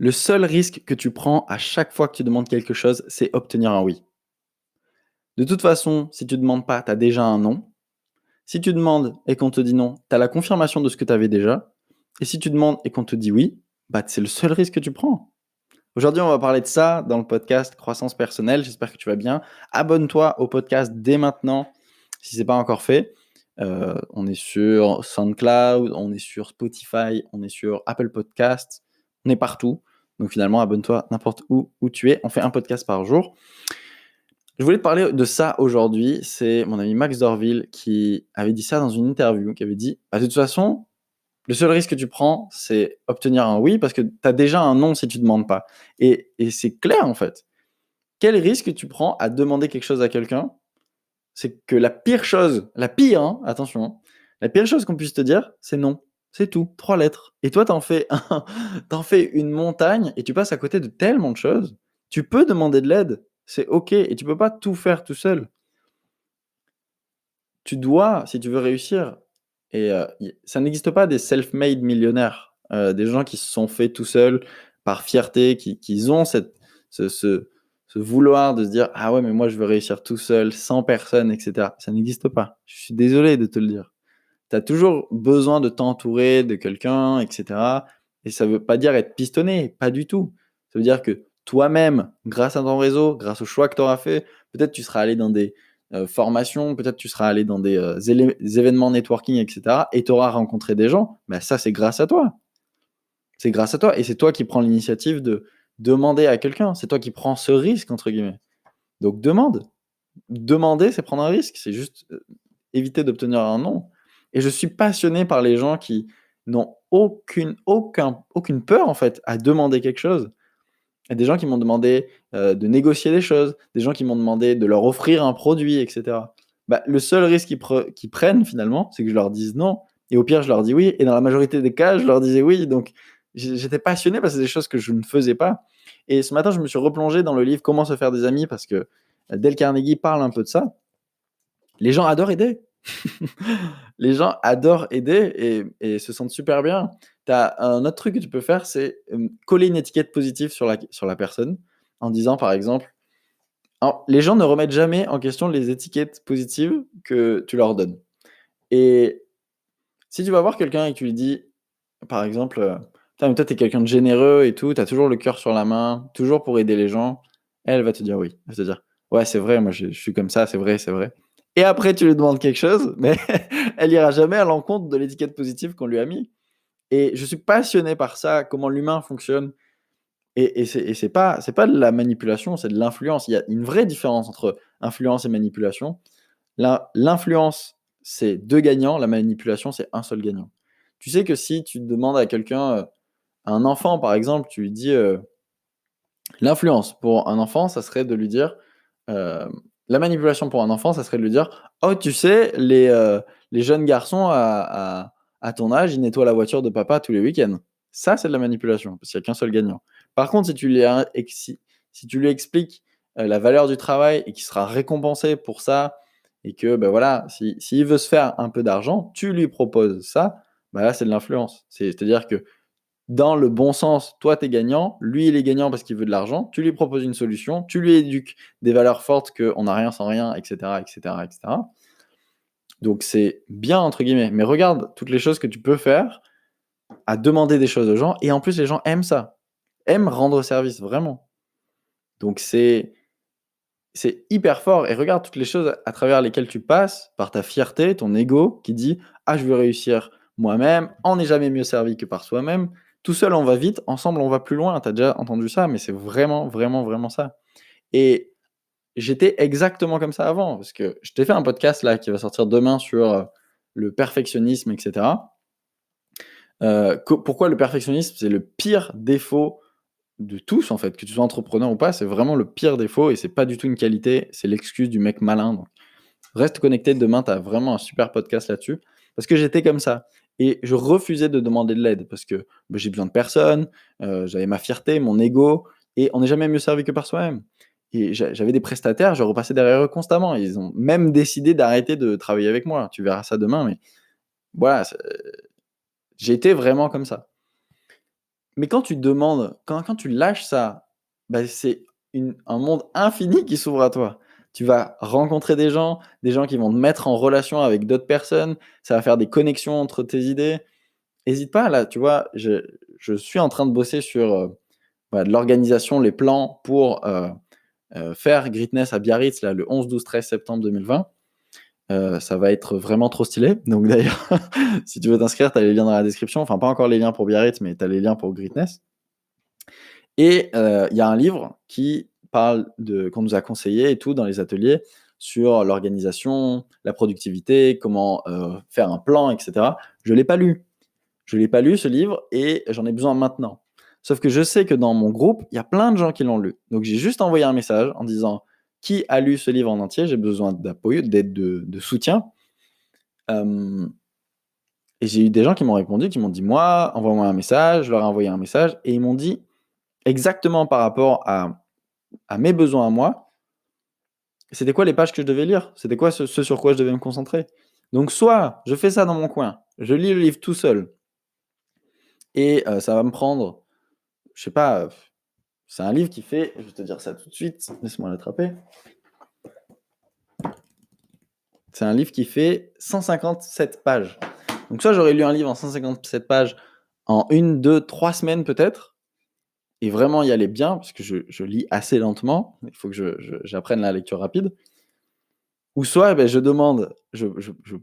Le seul risque que tu prends à chaque fois que tu demandes quelque chose, c'est obtenir un oui. De toute façon, si tu demandes pas, tu as déjà un non. Si tu demandes et qu'on te dit non, tu as la confirmation de ce que tu avais déjà. Et si tu demandes et qu'on te dit oui, bah, c'est le seul risque que tu prends. Aujourd'hui, on va parler de ça dans le podcast Croissance personnelle. J'espère que tu vas bien. Abonne-toi au podcast dès maintenant si ce n'est pas encore fait. On est sur SoundCloud, on est sur Spotify, on est sur Apple Podcasts, on est partout. Donc finalement, abonne-toi n'importe où tu es. On fait un podcast par jour. Je voulais te parler de ça aujourd'hui. C'est mon ami Max Dorville qui avait dit ça dans une interview, qui avait dit de toute façon, le seul risque que tu prends, c'est obtenir un oui parce que tu as déjà un non si tu ne demandes pas. Et c'est clair en fait. Quel risque tu prends à demander quelque chose à quelqu'un? C'est que la pire chose, hein, attention, hein, la pire chose qu'on puisse te dire, c'est non. C'est tout, 3 lettres. Et toi, t'en fais une montagne et tu passes à côté de tellement de choses. Tu peux demander de l'aide, c'est OK et tu peux pas tout faire tout seul. Tu dois, si tu veux réussir et ça n'existe pas des self-made millionnaires, des gens qui se sont faits tout seuls par fierté, qui ont ce vouloir de se dire: «Ah ouais, mais moi je veux réussir tout seul, sans personne» et cetera. Ça n'existe pas. Je suis désolé de te le dire. Tu as toujours besoin de t'entourer de quelqu'un et cetera et ça veut pas dire être pistonné, pas du tout. Ça veut dire que toi-même, grâce à ton réseau, grâce aux choix que tu auras fait, peut-être tu seras allé dans des, formations, peut-être tu seras allé dans des, événements networking et cetera et tu auras rencontré des gens. Bah, ça, c'est grâce à toi. C'est grâce à toi et c'est toi qui prends l'initiative de demander à quelqu'un. C'est toi qui prends ce «risque» entre guillemets. Donc demande. Demander, c'est prendre un risque, c'est juste, éviter d'obtenir un non et je suis passionné par les gens qui n'ont aucune peur, en fait, à demander quelque chose. Il y a des gens qui m'ont demandé, de négocier des choses, des gens qui m'ont demandé de leur offrir un produit et cetera. Bah, le seul risque qu'ils prennent finalement, c'est que je leur dise non et au pire, je leur dis oui et dans la majorité des cas, je leur disais oui donc j'étais passionné parce que c'est des choses que je ne faisais pas et ce matin, je me suis replongé dans le livre «Comment se faire des amis» parce que, Dale Carnegie parle un peu de ça. Les gens adorent aider. Les gens adorent aider et se sentent super bien. Tu as un autre truc que tu peux faire, c'est, coller une étiquette positive sur la personne en disant par exemple alors les gens ne remettent jamais en question les étiquettes positives que tu leur donnes et si tu vas voir quelqu'un et que tu lui dis par exemple, «Putain mais toi tu es quelqu'un de généreux et tout, tu as toujours le cœur sur la main, toujours pour aider les gens», elle va te dire oui. Elle va te dire: «Ouais c'est vrai, moi je suis comme ça, c'est vrai, c'est vrai» et après tu lui demandes quelque chose, mais elle ira jamais à l'encontre de l'étiquette positive qu'on lui a mis et je suis passionné par ça, comment l'humain fonctionne et c'est pas de la manipulation, c'est de l'influence. Il y a une vraie différence entre influence et manipulation. L'influence, c'est 2 gagnants, la manipulation, c'est un seul gagnant. Tu sais que si tu demandes à quelqu'un, à un enfant par exemple, tu lui dis, l'influence pour un enfant, ça serait de lui dire, hem, la manipulation pour un enfant, ça serait de lui dire: «Oh tu sais les jeunes garçons à ton âge, ils nettoient la voiture de papa tous les week-ends». Ça, c'est de la manipulation, parce qu'il y a qu'un seul gagnant. Par contre, si tu lui expliques, la valeur du travail et qu'il sera récompensé pour ça et que, bah, voilà, s'il veut se faire un peu d'argent, tu lui proposes ça, bah, là, c'est de l'influence. C'est-à-dire que dans le bon sens, toi, tu es gagnant, lui, il est gagnant parce qu'il veut de l'argent, tu lui proposes une solution, tu lui éduques des valeurs fortes qu'on n'a rien sans rien et cetera et cetera et cetera. Donc c'est «bien» entre guillemets, mais regarde toutes les choses que tu peux faire à demander des choses aux gens et en plus les gens aiment ça, aiment rendre service, vraiment. Donc c'est hyper fort et regarde toutes les choses à travers lesquelles tu passes par ta fierté, ton ego qui dit: «Ah je veux réussir moi-même, on n'est jamais mieux servi que par soi-même. Tout seul on va vite, ensemble on va plus loin». Tu as déjà entendu ça, mais c'est vraiment, vraiment, vraiment ça et j'étais exactement comme ça avant parce que je t'ai fait un podcast là qui va sortir demain sur, le perfectionnisme et cetera. Co Pourquoi le perfectionnisme, c'est le pire défaut de tous en fait, que tu sois entrepreneur ou pas, c'est vraiment le pire défaut et c'est pas du tout une qualité, c'est l'excuse du mec malin donc reste connecté, demain tu as vraiment un super podcast là-dessus. Parce que j'étais comme ça et je refusais de demander de l'aide parce que, bah, j'ai besoin de personne, j'avais ma fierté, mon ego et on n'est jamais mieux servi que par soi-même et j'avais des prestataires, je repassais derrière eux constamment. Ils ont même décidé d'arrêter de travailler avec moi. Tu verras ça demain mais voilà, j'étais vraiment comme ça. Mais quand tu demandes, quand tu lâches ça, bah, c'est un monde infini qui s'ouvre à toi. Tu vas rencontrer des gens qui vont te mettre en relation avec d'autres personnes, ça va faire des connexions entre tes idées. Hésite pas là, tu vois, je suis en train de bosser sur, de l'organisation, les plans pour, faire Greatness à Biarritz là, le 11, 12, 13 septembre 2020. Ça va être vraiment trop stylé. Donc d'ailleurs, si tu veux t'inscrire, tu as les liens dans la description. Enfin, pas encore les liens pour Biarritz, mais tu as les liens pour Greatness. Et il y a un livre qui parle qu'on nous a conseillé et tout dans les ateliers sur l'organisation, la productivité, comment faire un plan, etc. Je l'ai pas lu. Je l'ai pas lu ce livre et j'en ai besoin maintenant. Sauf que je sais que dans mon groupe, il y a plein de gens qui l'ont lu. Donc j'ai juste envoyé un message en disant: «Qui a lu ce livre en entier? J'ai besoin d'appui, d'aide, de soutien». Hem Et j'ai eu des gens qui m'ont répondu, qui m'ont dit: «Moi, envoie-moi un message». Je leur ai envoyé un message et ils m'ont dit exactement par rapport à mes besoins à moi, c'était quoi les pages que je devais lire, c'était quoi ce sur quoi je devais me concentrer. Donc soit je fais ça dans mon coin, je lis le livre tout seul et ça va me prendre, je sais pas, c'est un livre qui fait, je vais te dire ça tout de suite, laisse-moi l'attraper. C'est un livre qui fait 157 pages. Donc soit j'aurais lu un livre en 157 pages en 1, 2, 3 semaines peut-être et vraiment y aller bien parce que je lis assez lentement, il faut que j'apprenne la lecture rapide. Ou soit, je demande, je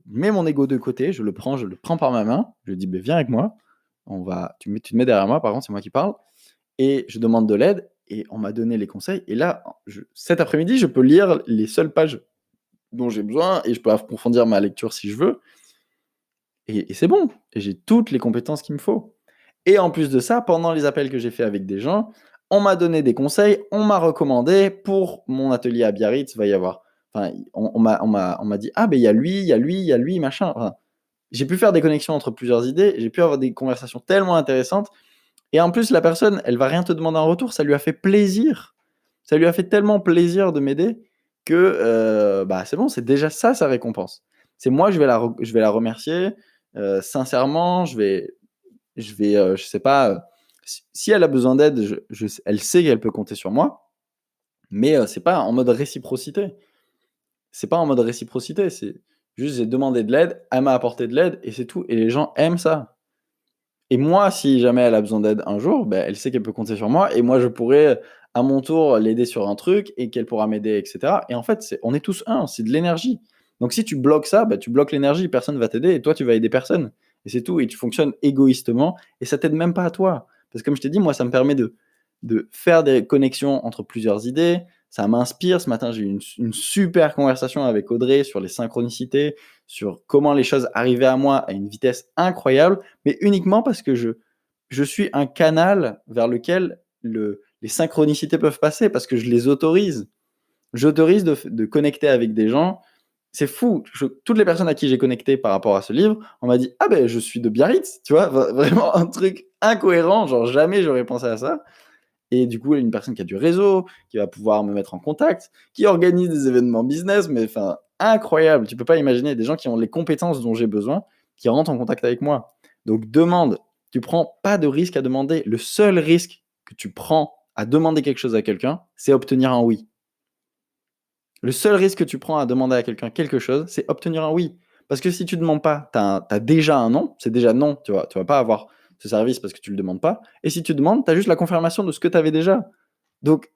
mets mon ego de côté, je le prends par ma main, je lui dis: «Beh, viens avec moi, tu te mets derrière moi, par contre, c'est moi qui parle» et je demande de l'aide et on m'a donné les conseils et là, cet après-midi, je peux lire les seules pages dont j'ai besoin et je peux approfondir ma lecture si je veux et c'est bon et j'ai toutes les compétences qu'il me faut et en plus de ça, pendant les appels que j'ai fait avec des gens, on m'a donné des conseils, on m'a recommandé pour mon atelier à Biarritz, va y avoir enfin, on m'a dit: «Ah, ben il y a lui, il y a lui, il y a lui, machin». Enfin, j'ai pu faire des connexions entre plusieurs idées, j'ai pu avoir des conversations tellement intéressantes et en plus la personne, elle va rien te demander en retour, ça lui a fait plaisir. Ça lui a fait tellement plaisir de m'aider que, c'est bon, c'est déjà ça sa récompense. C'est moi, je vais la remercier, sincèrement, je sais pas, si elle a besoin d'aide, elle sait qu'elle peut compter sur moi, mais c'est pas en mode réciprocité. C'est pas en mode réciprocité, c'est juste j'ai demandé de l'aide, elle m'a apporté de l'aide et c'est tout et les gens aiment ça. Et moi, si jamais elle a besoin d'aide un jour, elle sait qu'elle peut compter sur moi et moi je pourrais, à mon tour, l'aider sur un truc et qu'elle pourra m'aider et cetera et en fait, on est tous un, c'est de l'énergie. Donc si tu bloques ça, tu bloques l'énergie, personne va t'aider et toi tu vas aider personne et c'est tout et tu fonctionnes égoïstement et ça t'aide même pas à toi. Parce que comme je t'ai dit, moi ça me permet de faire des connexions entre plusieurs idées, ça m'inspire. Ce matin, j'ai eu une super conversation avec Audrey sur les synchronicités, sur comment les choses arrivaient à moi à une vitesse incroyable mais uniquement parce que je suis un canal vers lequel les synchronicités peuvent passer, parce que je les autorise. J'autorise de connecter avec des gens. C'est fou. Toutes les personnes à qui j'ai connecté par rapport à ce livre, on m'a dit: «Ah ben je suis de Biarritz», tu vois? Vraiment un truc incohérent, genre jamais j'aurais pensé à ça et du coup, une personne qui a du réseau, qui va pouvoir me mettre en contact, qui organise des événements business, mais enfin incroyable. Tu peux pas imaginer des gens qui ont les compétences dont j'ai besoin, qui rentrent en contact avec moi. Donc demande, tu prends pas de risque à demander. Le seul risque que tu prends à demander quelque chose à quelqu'un, c'est obtenir un oui. Le seul risque que tu prends à demander à quelqu'un quelque chose, c'est obtenir un oui. Parce que si tu demandes pas, tu as déjà un non, c'est déjà non, tu vois? Tu vas pas avoir ce service parce que tu le demandes pas et si tu demandes, tu as juste la confirmation de ce que tu avais déjà. Donc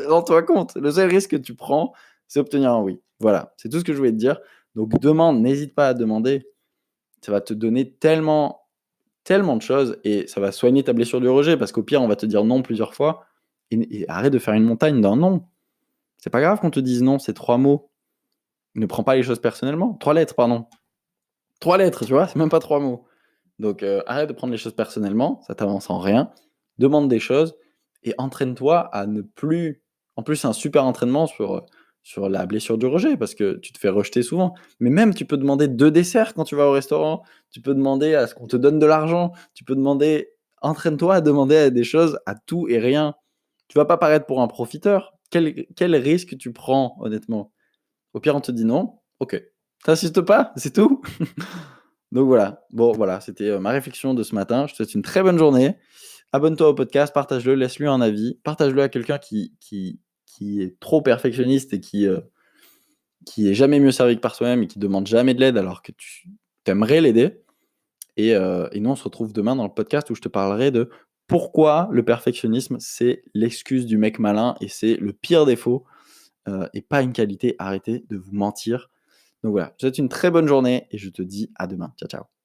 rends-toi compte, le seul risque que tu prends, c'est obtenir un oui. Voilà, c'est tout ce que je voulais te dire. Donc demande, n'hésite pas à demander. Ça va te donner tellement, tellement de choses et ça va soigner ta blessure du rejet parce qu'au pire, on va te dire non plusieurs fois et arrête de faire une montagne d'un non. C'est pas grave qu'on te dise non, c'est 3 mots. Ne prends pas les choses personnellement. 3 lettres, pardon. 3 lettres, tu vois? C'est même pas 3 mots. Donc arrête de prendre les choses personnellement, ça t'avance en rien. Demande des choses et entraîne-toi à ne plus en plus, c'est un super entraînement sur la blessure du rejet parce que tu te fais rejeter souvent. Mais même, tu peux demander 2 desserts quand tu vas au restaurant, tu peux demander à ce qu'on te donne de l'argent, tu peux demander entraîne-toi à demander des choses à tout et rien. Tu vas pas paraître pour un profiteur. Quel risque tu prends honnêtement? Au pire, on te dit non, OK. Tu pas, c'est tout. Donc voilà. Bon voilà, c'était, ma réflexion de ce matin. Je te souhaite une très bonne journée. abonne-toi au podcast, partage-le, laisse-lui un avis, partage-le à quelqu'un qui est trop perfectionniste et qui est jamais mieux servi que par soi-même et qui demande jamais de l'aide alors que tu aimerais l'aider. Et nous, on se retrouve demain dans le podcast où je te parlerai de pourquoi le perfectionnisme, c'est l'excuse du mec malin et c'est le pire défaut et pas une qualité. Arrêtez de vous mentir. Donc voilà, je te souhaite une très bonne journée et je te dis à demain. Ciao, ciao.